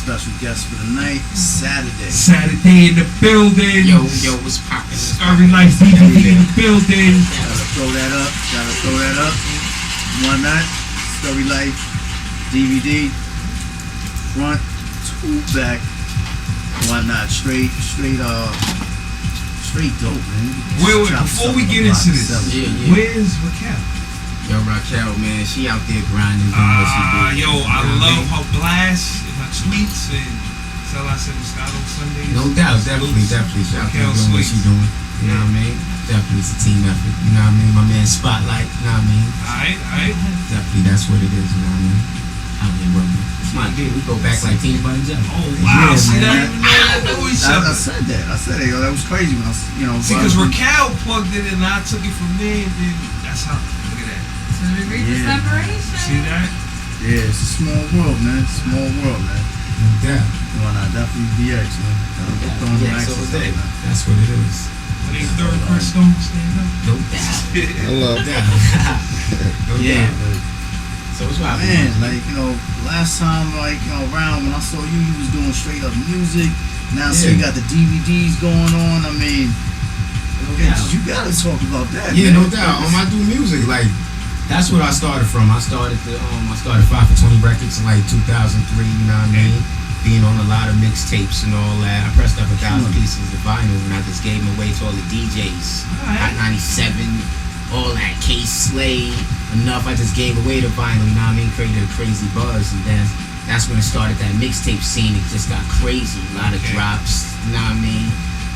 special guest for the night, Sadaday. Sadaday in the building. Yo, what's poppin'? Scurry Life DVD in the building. Gotta throw that up. Why not? Scurry Life DVD. Front to back. Why not? Straight dope, man. Wait, before we get into this, where's Raquel? Yo, Raquel, man, she out there grinding, doing what she do. Yo, I love her blast and her tweets and Moscato Sundays. No doubt, definitely. She out there doing what she doing. You know what I mean? Definitely, it's a team effort. You know what I mean? My man Spotlight. You know what I mean? Alright. Definitely, that's what it is. You know what I mean? Out there working. My dude, we go back like peanut butter and jelly. Oh wow! See that? I said that. Yo, that was crazy when See, because Raquel plugged it in, and I took it from there, and then that's how. Look at that. So we reach the separation. See that? Yeah, it's a small world, man. No doubt. Why not? Definitely DX, man. That's what it is. When they third person stand up. No doubt. I love that. No doubt. So what's up, man? Last time, around when I saw you was doing straight up music. Now, so you got the DVDs going on. I mean, you gotta talk about that. Yeah, man. no doubt. I do music. That's what I started from. I started 5 for 20 Records in 2003. You know what I mean? Being on a lot of mixtapes and all that. I pressed up 1,000 pieces of vinyl and I just gave them away to all the DJs. Hot 97. All that Case Slade, enough. I just gave away the vinyl, you know what I mean? Created a crazy buzz, and then that's when it started. That mixtape scene, it just got crazy. A lot of drops, you know what I mean?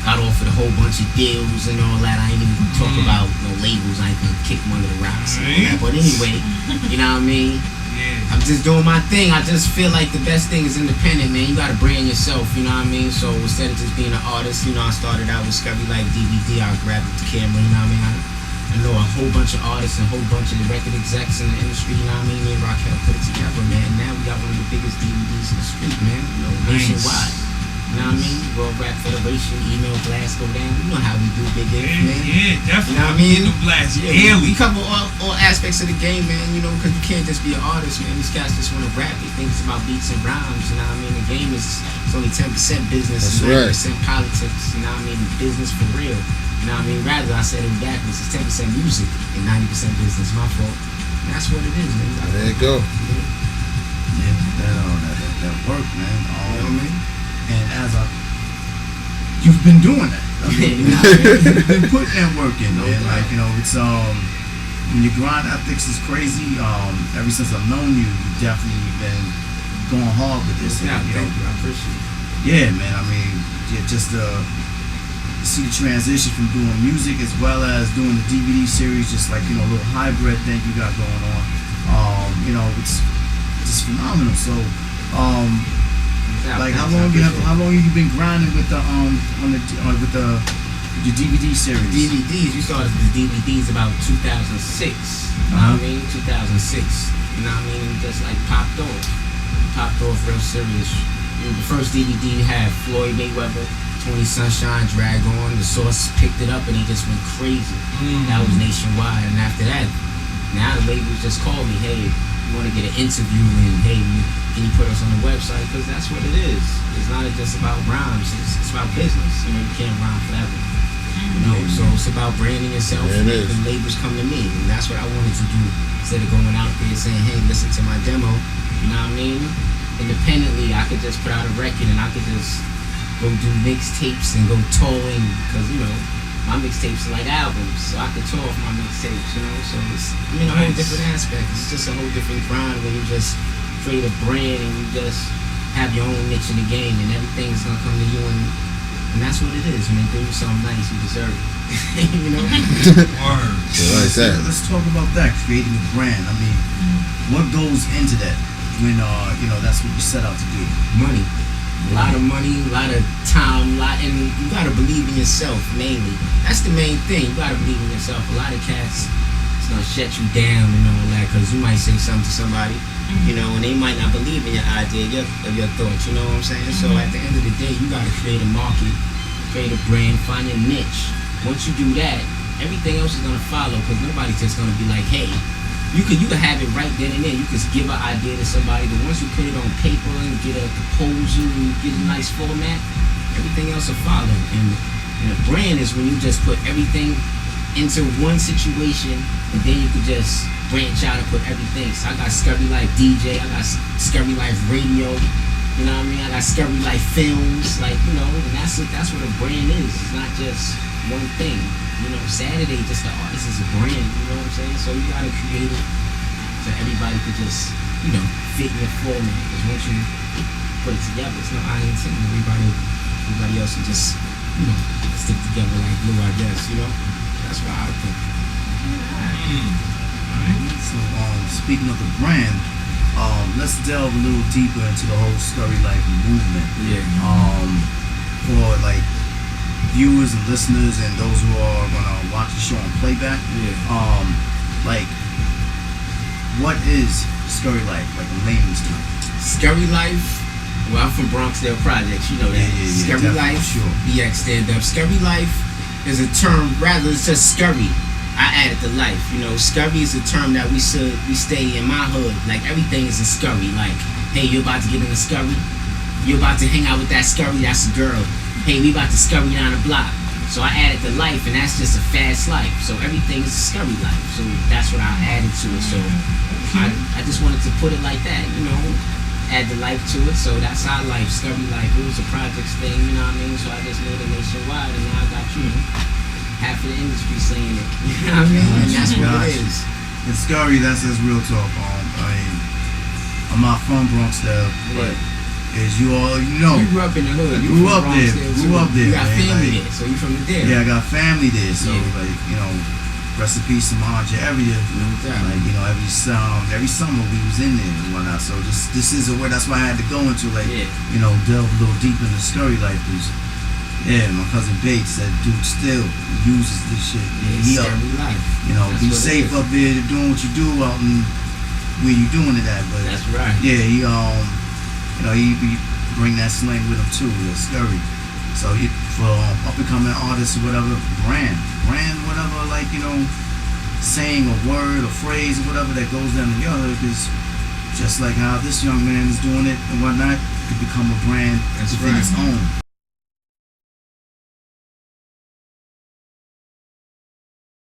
Got offered a whole bunch of deals and all that. I ain't even gonna talk about no labels. I ain't gonna kick one of the rocks and all that. But anyway, you know what I mean? Yeah. I'm just doing my thing. I just feel like the best thing is independent, man. You gotta brand yourself, you know what I mean? So instead of just being an artist, I started out with Scurry Life DVD. I grabbed the camera, you know what I mean? I know a whole bunch of artists and a whole bunch of the record execs in the industry, you know what I mean? Me and Raquel put it together, man. Now we got one of the biggest DVDs in the street, man. Nationwide. You know what I mean? World Rap Federation, email blast go down. You know how we do, big man. Yeah, definitely. You know what I mean? Blast We cover all aspects of the game, man, because you can't just be an artist, man. These guys just want to rap. They think it's about beats and rhymes, you know what I mean? The game is only 10% business and 90% politics, you know what I mean? Business for real. You know what I mean? Rather, I said it backwards. It's 10% music and 90% business. My fault. And that's what it is, man. There you go. Yeah, that work, man. You know what I mean? And you've been doing that. I mean, you've been putting that work in, man. It's when your grind ethics is crazy. Ever since I've known you, you've definitely been going hard with this. Yeah, thank you. I appreciate it. Yeah, man. I mean, just see the transition from doing music as well as doing the DVD series, just a little hybrid thing you got going on. It's just phenomenal. So, how long have you been grinding with the with your DVD series? DVDs. You started the DVDs about 2006. You know what I mean? 2006. You know what I mean? Just popped off real serious. The first DVD had Floyd Mayweather, 20 Sunshine, Drag On. The Source picked it up and they just went crazy. That was nationwide. And after that, now the labels just called me, hey, you want to get an interview and hey, can you put us on the website? Because that's what it is. It's not just about rhymes. It's about business. You can't rhyme forever. So it's about branding yourself and making labels come to me. And that's what I wanted to do. Instead of going out there saying, hey, listen to my demo, you know what I mean? Independently, I could just put out a record and I could just go do mixtapes and go touring because my mixtapes are like albums, so I could tour off my mixtapes, so it's a whole different aspect. It's just a whole different grind when you just create a brand and you just have your own niche in the game and everything's gonna come to you and that's what it is, man. Do something nice, you deserve it. Word. Let's talk about that, creating a brand. I mean, what goes into that when that's what you set out to do? Money. A lot of money, a lot of time, and you gotta believe in yourself mainly. That's the main thing. You gotta believe in yourself. A lot of cats, it's gonna shut you down and all that because you might say something to somebody, and they might not believe in your idea, your thoughts. You know what I'm saying? So at the end of the day, you gotta create a market, create a brand, find your niche. Once you do that, everything else is gonna follow because nobody's just gonna be like, hey, you could have it right then and there. You could give an idea to somebody, but once you put it on paper and get a proposal and you get a nice format, everything else will follow. And a brand is when you just put everything into one situation, and then you could just branch out and put everything. So I got Scurry Life DJ, I got Scurry Life Radio. You know what I mean? I got Scurry Life Films, like, you know, and that's what a brand is. It's not just one thing. You know, Sadaday, just the artist is a brand, you know what I'm saying? So you gotta create it so everybody could just, you know, fit in your format. Because once you put it together, it's no audience and everybody else will just, you know, stick together like glue, I guess, you know? That's what I think. Alright, so speaking of the brand, let's delve a little deeper into the whole Scurry Life movement. Yeah. For like viewers and listeners and those who are gonna watch the show on playback. Yeah. Like, what is Scurry Life? Like in layman's terms. Scurry Life. Well, I'm from Bronxdale Projects, you know that. Yeah, Scurry Life. sure. BX stand up. Scurry Life is a term, rather it's just scurry. I added the life. You know, scurry is a term that we stay in my hood. Like everything is a scurry. Like, hey, you're about to get in a scurry. You're about to hang out with that scurry. That's a girl. Hey, we about to scurry down the block. So I added the life, and that's just a fast life. So everything is a scurry life. So that's what I added to it. So I just wanted to put it like that, you know, add the life to it. So that's our life, Scurry Life. It was a projects thing, you know what I mean? So I just made it nationwide, and now I got, you know, half of the industry saying it. You know what I mean? And that's what it is. And Scurry, that's real talk. I mean, I'm not from Bronxdale, but as you all know, You grew up in the hood. Grew up there. You got man, family like, there, so you from the there. Yeah, I got family there, so Yeah. like, you know, rest in peace to my Aunt area. No doubt. Like, you know, every summer we was in there and whatnot. So this is a word. That's why I had to go into like, Yeah. you know, delve a little deep into Scurry Life. Cause yeah, my cousin Bates said, dude, still uses this shit. He up, Scurry Life. you know, That's be what it safe is. up there doing what you do out in where you doing it at. But That's right. yeah, he you know, he bring that slang with him too, the Scurry. So for up and coming artists or whatever, brand, whatever, like, you know, saying a word or phrase or whatever that goes down in your hood, is just like how this young man is doing it and whatnot, could become a brand That's within right. its own.